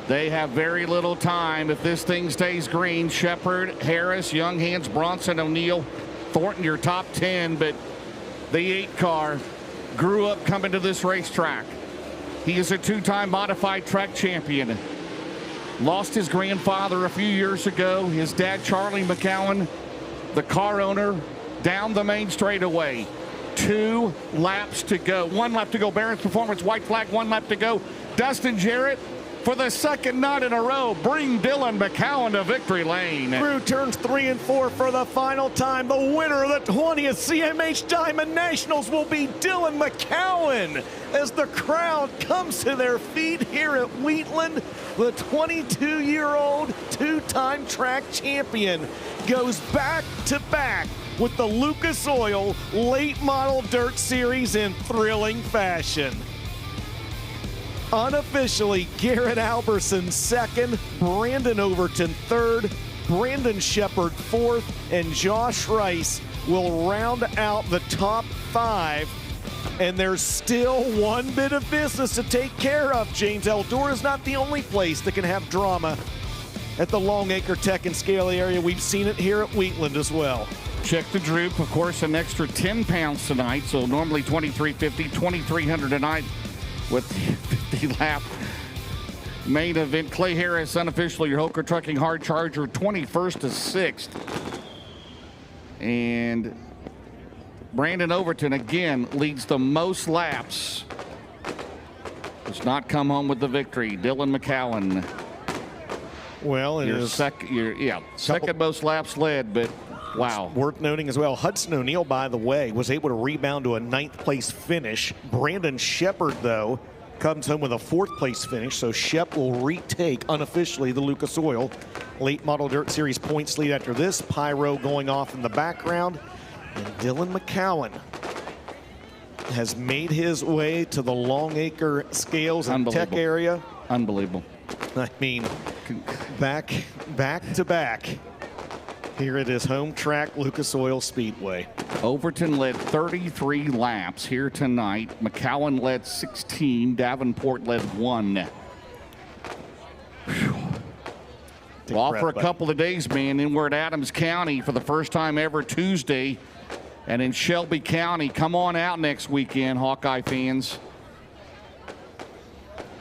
they have very little time if this thing stays green. Shepard, Harris, Young Hands, Bronson, O'Neill, Thornton, your top 10, but the 8 car grew up coming to this racetrack. He is a 2-time modified track champion. Lost his grandfather a few years ago. His dad, Charlie McCowan, the car owner, down the main straightaway. 2 laps to go. 1 lap to go. Barron's Performance, white flag, 1 lap to go. Dustin Jarrett, for the 2nd night in a row, bring Dylan McCowan to victory lane. Through turns 3 and 4 for the final time. The winner of the 20th CMH Diamond Nationals will be Dylan McCowan as the crowd comes to their feet here at Wheatland. The 22-year-old 2-time track champion goes back-to-back with the Lucas Oil Late Model Dirt Series in thrilling fashion. Unofficially, Garrett Alberson 2nd, Brandon Overton 3rd, Brandon Shepard 4th, and Josh Rice will round out the top 5. And there's still one bit of business to take care of, James. Eldora is not the only place that can have drama at the Longacre Tech and Scale area. We've seen it here at Wheatland as well. Check the droop. Of course, an extra 10 pounds tonight, so normally 2,350, 2,300 tonight with 50-lap main event. Clay Harris, unofficially your Hoker Trucking Hard Charger, 21st to 6th. And Brandon Overton, again, leads the most laps. Does not come home with the victory. Dylan McCowan Well, it Your is second most laps led, but wow. Worth noting as well, Hudson O'Neal, by the way, was able to rebound to a 9th place finish. Brandon Shepard, though, comes home with a 4th place finish, so Shep will retake unofficially the Lucas Oil Late Model Dirt Series points lead after this. Pyro going off in the background, and Dylan McCowan has made his way to the Longacre Scales and Tech area. Unbelievable. I mean, back to back here at his home track, Lucas Oil Speedway. Overton led 33 laps here tonight. McCowan led 16. Davenport led 1. Well, for a couple of days, man. Then we're at Adams County for the first time ever Tuesday. And in Shelby County, come on out next weekend, Hawkeye fans.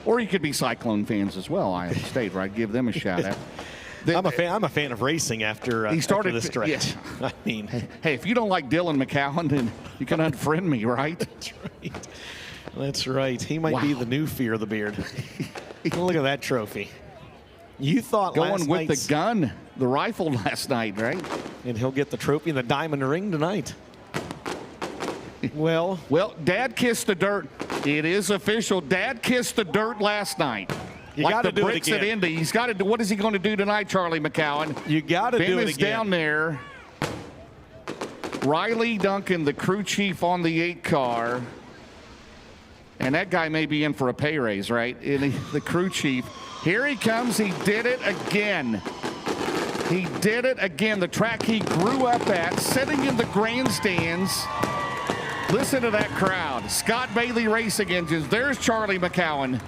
Or you could be Cyclone fans as well. Iowa State, right? Give them a shout out. I'm a fan of racing after he started this stretch. Yeah. I mean, hey, if you don't like Dylan McCowan, then you can unfriend me, right? That's right. That's right. He might be the new fear of the beard. Look at that trophy. You thought going with the gun, the rifle last night, right? And he'll get the trophy and the diamond ring tonight. Well, Dad kissed the dirt. It is official. Dad kissed the dirt last night. You like got to the do bricks it at again. Indy. He's got to do. What is he going to do tonight, Charlie McCowan? You got to do it is again. Down there. Riley Duncan, the crew chief on the 8 car. And that guy may be in for a pay raise, right? The crew chief. Here he comes. He did it again. He did it again. The track he grew up at, sitting in the grandstands. Listen to that crowd. Scott Bailey Racing Engines. There's Charlie McCowan.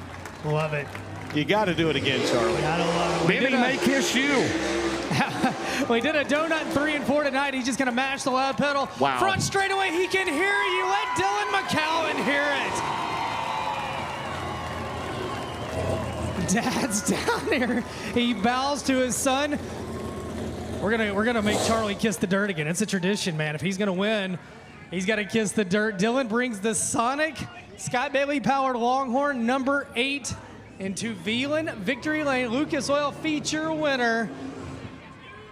Love it. You got to do it again, Charlie. Gotta love it. Did he make his shoe? We did a donut 3 and 4 tonight. He's just going to mash the loud pedal. Wow. Front straightaway, he can hear you. Let Dylan McCowan hear it. Dad's down there. He bows to his son. We're gonna make Charlie kiss the dirt again. It's a tradition, man. If he's gonna win, he's got to kiss the dirt. Dylan brings the Sonic Scott Bailey powered Longhorn number 8 into Wheatland Victory Lane. Lucas Oil feature winner.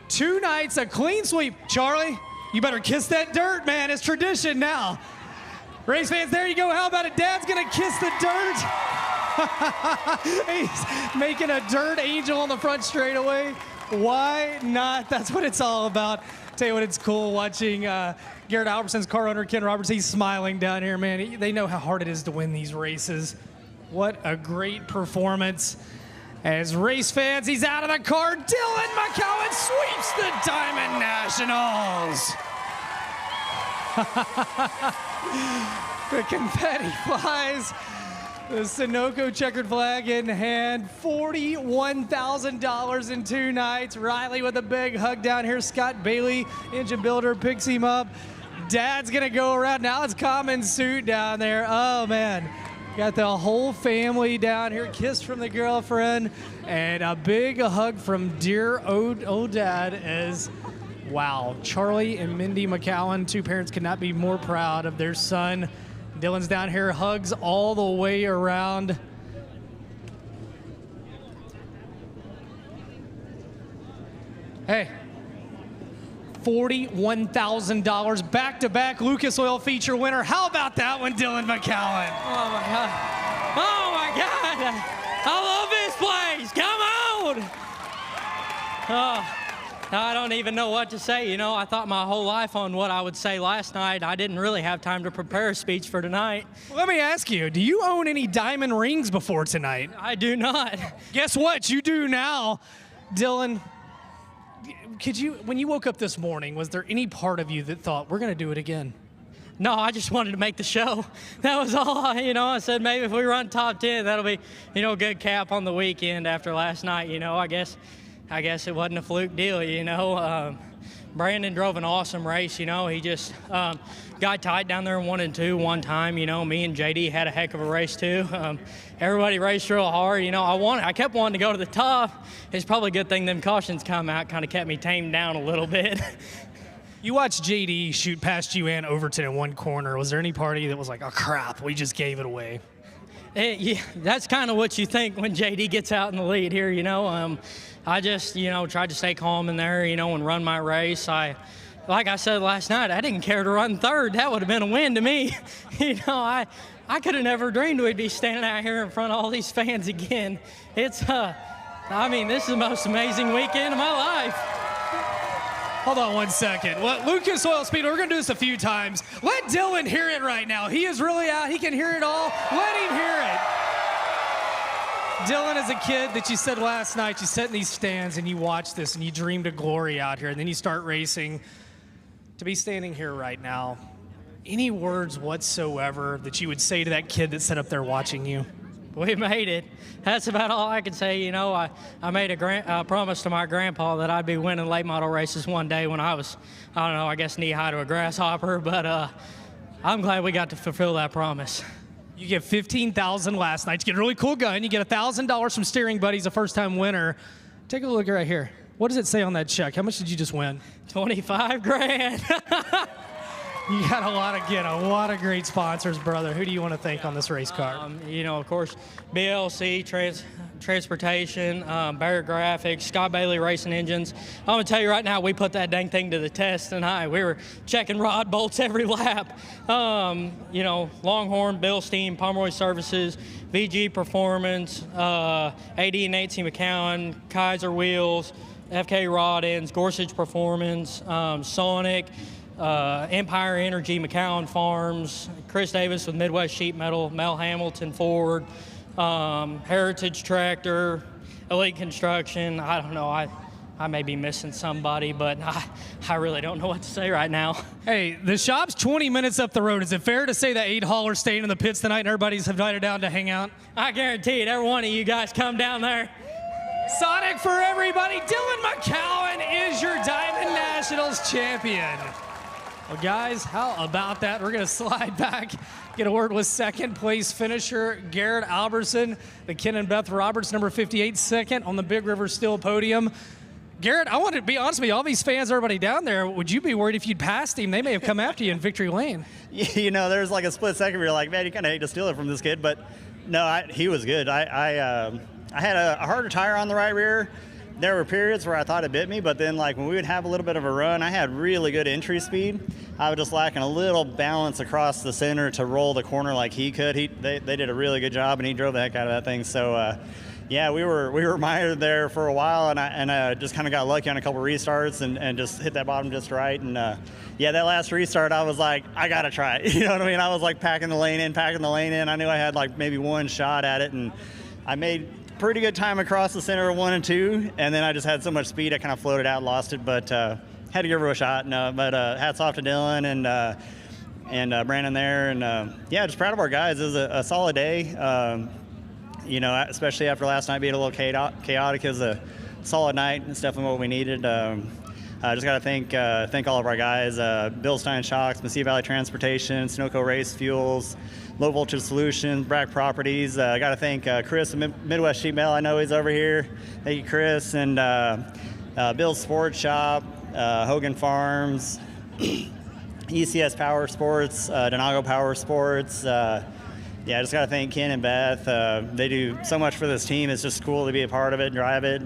2 nights, a clean sweep. Charlie, you better kiss that dirt, man. It's tradition now. Race fans, there you go. How about it? Dad's gonna kiss the dirt. He's making a dirt angel on the front straightaway. Why not? That's what it's all about. Tell you what, it's cool watching Garrett Albertson's car owner, Ken Roberts. He's smiling down here, man. They know how hard it is to win these races. What a great performance. As race fans, he's out of the car. Dylan McCowan sweeps the Diamond Nationals. The confetti flies. The Sunoco checkered flag in hand. $41,000 in 2 nights. Riley with a big hug down here. Scott Bailey, engine builder, picks him up. Dad's gonna go around. Now it's common suit down there. Oh man. Got the whole family down here. Kiss from the girlfriend. And a big hug from dear old dad as, wow, Charlie and Mindy McCowan, 2 parents could not be more proud of their son. Dylan's down here, hugs all the way around. Hey, $41,000 back-to-back Lucas Oil feature winner. How about that one, Dylan McCowan? Oh my God. Oh my God. I love this place. Come on. Oh, I don't even know what to say. You know, I thought my whole life on what I would say last night. I didn't really have time to prepare a speech for tonight. Let me ask you, do you own any diamond rings before tonight? I do not. Guess what? You do now. Dylan, could you, when you woke up this morning, was there any part of you that thought, we're going to do it again? No, I just wanted to make the show. That was all. I said maybe if we run top 10, that'll be, a good cap on the weekend after last night. I guess it wasn't a fluke deal, Brandon drove an awesome race, he just got tight down there in 1 and 2 one time, me and JD had a heck of a race too. Everybody raced real hard, I kept wanting to go to the top. It's probably a good thing them cautions come out, kind of kept me tamed down a little bit. You watched JD shoot past you and Overton in one corner. Was there any party that was like, oh crap, we just gave it away? Yeah, that's kind of what you think when JD gets out in the lead here, you know. I just, you know, tried to stay calm in there, you know, and run my race. Like I said last night, I didn't care to run third. That would have been a win to me. You know, I could have never dreamed we'd be standing out here in front of all these fans again. It's, I mean, this is the most amazing weekend of my life. Hold on 1 second. Well, Lucas Oil Speedway, we're going to do this a few times. Let Dylan hear it right now. He is really out. He can hear it all. Let him hear it. Dylan, as a kid that you said last night, you sat in these stands and you watched this and you dreamed of glory out here, and then you start racing. To be standing here right now, any words whatsoever that you would say to that kid that sat up there watching you? We made it. That's about all I can say. You know, I made a promise to my grandpa that I'd be winning late model races one day when I was, I don't know, I guess knee high to a grasshopper, but I'm glad we got to fulfill that promise. You get $15,000 last night. You get a really cool gun. You get $1,000 from Steering Buddies, a first-time winner. Take a look right here. What does it say on that check? How much did you just win? 25 grand. You got a lot of great sponsors, brother. Who do you want to thank on this race car? You know, of course, BLC Transportation, Barrett Graphics, Scott Bailey Racing Engines. I'm going to tell you right now, we put that dang thing to the test tonight. We were checking rod bolts every lap. You know, Longhorn, Bilstein, Pomeroy Services, VG Performance, AD and Nancy McCowan, Kaiser Wheels, FK Rod Ends, Gorsuch Performance, Sonic, Empire Energy, McCowan Farms, Chris Davis with Midwest Sheet Metal, Mel Hamilton Ford, Heritage Tractor, Elite Construction. I don't know. I may be missing somebody, but I really don't know what to say right now. Hey, the shop's 20 minutes up the road. Is it fair to say that 8 haulers staying in the pits tonight and everybody's invited down to hang out? I guarantee it. Every one of you guys come down there. Sonic for everybody. Dylan McCowan is your Diamond Nationals champion. Well, guys, how about that? We're going to slide back, get a word with second place finisher Garrett Albertson, the Ken and Beth Roberts, number 58, second on the Big River Steel podium. Garrett, I want to be honest with you, all these fans, everybody down there, would you be worried if you'd passed him? They may have come after you in victory lane. You know, there's like a split second where you're like, man, you kind of hate to steal it from this kid, but no, he was good. I had a harder tire on the right rear. There were periods where I thought it bit me, but then like when we would have a little bit of a run, I had really good entry speed. I was just lacking a little balance across the center to roll the corner like he could. They did a really good job, and he drove the heck out of that thing. So yeah, we were mired there for a while, and I just kind of got lucky on a couple restarts and just hit that bottom just right. And yeah, that last restart, I was like, I gotta try it. You know what I mean? I was like packing the lane in. I knew I had like maybe one shot at it, and I made pretty good time across the center of 1 and 2, and then I just had so much speed I kind of floated out, lost it, but had to give her a shot. But hats off to Dylan and Brandon there, and yeah, just proud of our guys. It was a solid day. You know, especially after last night being a little chaotic, it was a solid night. It's definitely what we needed. I just got to thank all of our guys, Bill Stein Shocks, Mesilla Valley Transportation, Sunoco Race Fuels, Low Voltage Solutions, Brack Properties. I got to thank Chris of Midwest Sheet Metal. I know he's over here. Thank you, Chris. And Bill's Sports Shop, Hogan Farms, ECS Power Sports, Donago Power Sports. Yeah, I just got to thank Ken and Beth. They do so much for this team. It's just cool to be a part of it and drive it.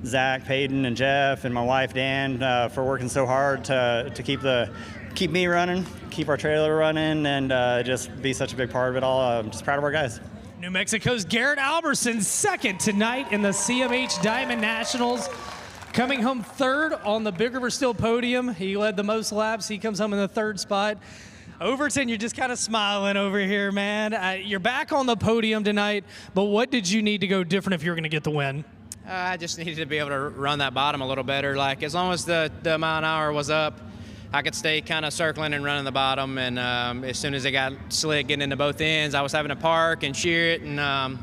Zach, Peyton, and Jeff, and my wife, Dan, for working so hard to keep me running, keep our trailer running, and just be such a big part of it all. I'm just proud of our guys. New Mexico's Garrett Albertson, second tonight in the CMH Diamond Nationals. Coming home third on the Big River Steel podium. He led the most laps. He comes home in the third spot. Overton, you're just kind of smiling over here, man. You're back on the podium tonight, but what did you need to go different if you were going to get the win? I just needed to be able to run that bottom a little better. Like, as long as the mile an hour was up, I could stay kind of circling and running the bottom. And as soon as it got slick getting into both ends, I was having to park and shear it, and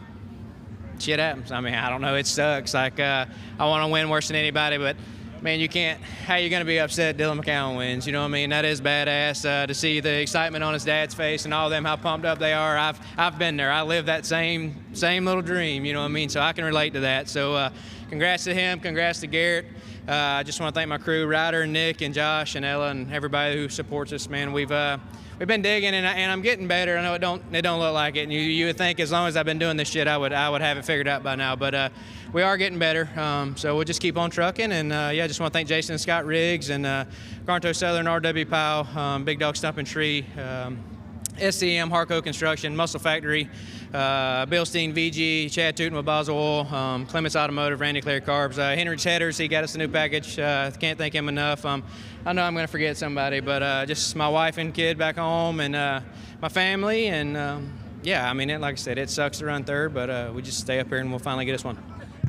shit happens. I mean, I don't know. It sucks. Like, I want to win worse than anybody, but man, you can't. How you going to be upset Dylan McCowan wins? You know what I mean? That is badass to see the excitement on his dad's face and all of them, how pumped up they are. I've been there. I live that same little dream. You know what I mean? So I can relate to that. So congrats to him, congrats to Garrett. I just want to thank my crew, Ryder, Nick, and Josh, and Ella, and everybody who supports us, man. We've been digging, and I'm getting better. I know it don't look like it, and you would think as long as I've been doing this shit, I would have it figured out by now. But we are getting better, so we'll just keep on trucking. And yeah, I just want to thank Jason and Scott Riggs and Garnto Southern, R.W. Powell, Big Dog Stump and Tree, SCM, Harco Construction, Muscle Factory, Bill Steen, VG, Chad Tootin with Boswell, Clements Automotive, Randy Clare Carbs, Henry's Headers. He got us a new package. Can't thank him enough. I know I'm going to forget somebody, but just my wife and kid back home, and my family, and yeah, I mean, like I said, it sucks to run third, but we just stay up here and we'll finally get us one.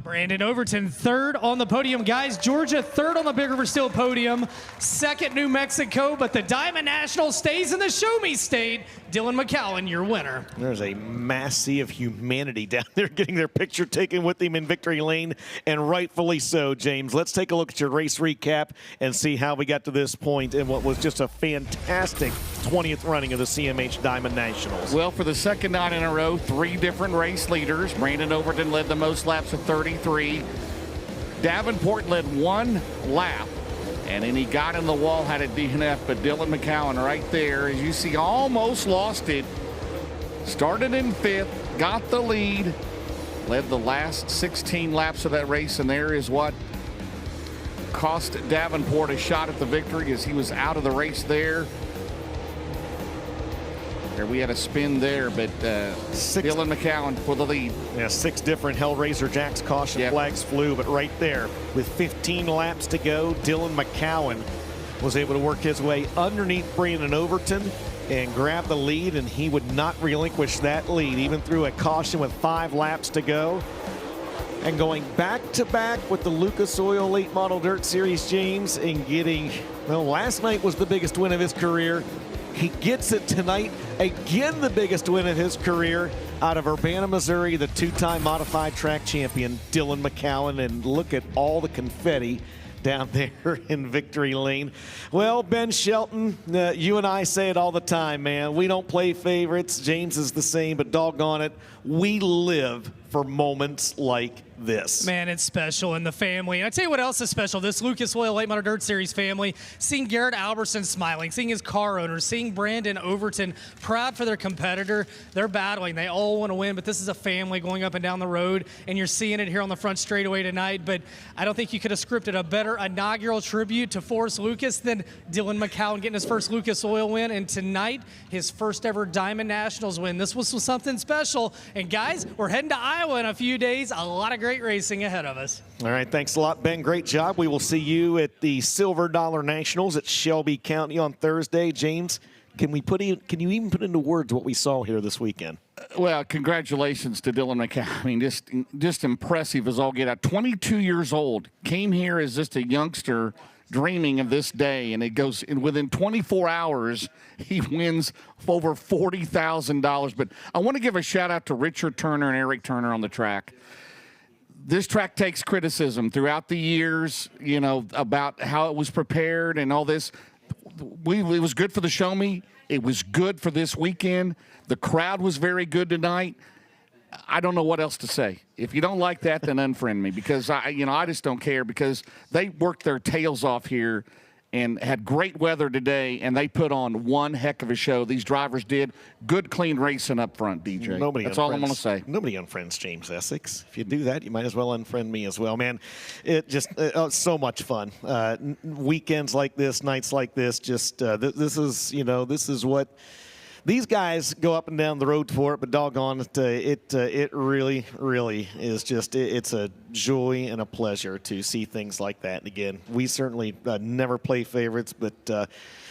Brandon Overton, third on the podium. Guys, Georgia, third on the Big River Steel podium. Second, New Mexico, but the Diamond National stays in the Show Me State. Dylan McCowan, your winner. There's a mass sea of humanity down there getting their picture taken with him in victory lane, and rightfully so, James. Let's take a look at your race recap and see how we got to this point in what was just a fantastic 20th running of the CMH Diamond Nationals. Well, for the second night in a row, 3 different race leaders. Brandon Overton led the most laps at 33. Davenport led 1 lap. And then he got in the wall, had a DNF, but Dylan McCowan right there, as you see, almost lost it. Started in 5th, got the lead, led the last 16 laps of that race, and there is what cost Davenport a shot at the victory as he was out of the race there. We had a spin there, but Dylan McCowan for the lead. Yeah, 6 different Hellraiser Jacks caution flags flew, but right there, with 15 laps to go, Dylan McCowan was able to work his way underneath Brandon Overton and grab the lead, and he would not relinquish that lead, even through a caution with 5 laps to go. And going back-to-back with the Lucas Oil Late Model Dirt Series, James, and getting, well, last night was the biggest win of his career. He gets it tonight, again the biggest win of his career out of Urbana, Missouri, the 2-time modified track champion, Dylan McCowan. And look at all the confetti down there in victory lane. Well, Ben Shelton, you and I say it all the time, man. We don't play favorites. James is the same, but doggone it, we live for moments like this. Man, it's special in the family. And I tell you what else is special, this Lucas Oil Late Model Dirt Series family, seeing Garrett Alberson smiling, seeing his car owners, seeing Brandon Overton proud for their competitor. They're battling. They all want to win, but this is a family going up and down the road, and you're seeing it here on the front straightaway tonight. But I don't think you could have scripted a better inaugural tribute to Forrest Lucas than Dylan McCowan getting his first Lucas Oil win, and tonight, his first ever Diamond Nationals win. This was something special. And guys, we're heading to Iowa in a few days. A lot of great racing ahead of us. All right, thanks a lot, Ben. Great job. We will see you at the Silver Dollar Nationals at Shelby County on Thursday. James, can you even put into words what we saw here this weekend? Well, congratulations to Dylan McCowan. I mean, just impressive as all get out. 22 years old, came here as just a youngster dreaming of this day, and it goes in within 24 hours he wins over $40,000. But I want to give a shout out to Richard Turner and Eric Turner on the track. This track takes criticism throughout the years, you know, about how it was prepared and all this. It was good for the Show Me. It was good for this weekend. The crowd was very good tonight. I don't know what else to say. If you don't like that, then unfriend me, because I just don't care, because they worked their tails off here and had great weather today, and they put on one heck of a show. These drivers did. Good, clean racing up front, DJ. That's all I'm going to say. Nobody unfriends James Essex. If you do that, you might as well unfriend me as well, man. It just so much fun. Weekends like this, nights like this, just this is what these guys go up and down the road for it, but doggone it, it really, really is just, it's a joy and a pleasure to see things like that. And again, we certainly never play favorites, but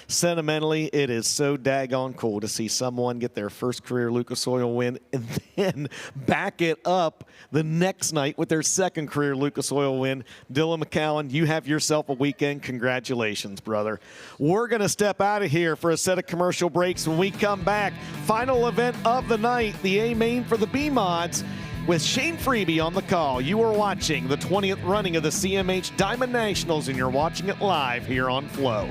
sentimentally, it is so daggone cool to see someone get their first career Lucas Oil win and then back it up the next night with their second career Lucas Oil win. Dylan McCowan, you have yourself a weekend. Congratulations, brother. We're going to step out of here for a set of commercial breaks. When we come back, final event of the night, the A main for the B mods, with Shane Freeby on the call. You are watching the 20th running of the CMH Diamond Nationals, and you're watching it live here on Flow.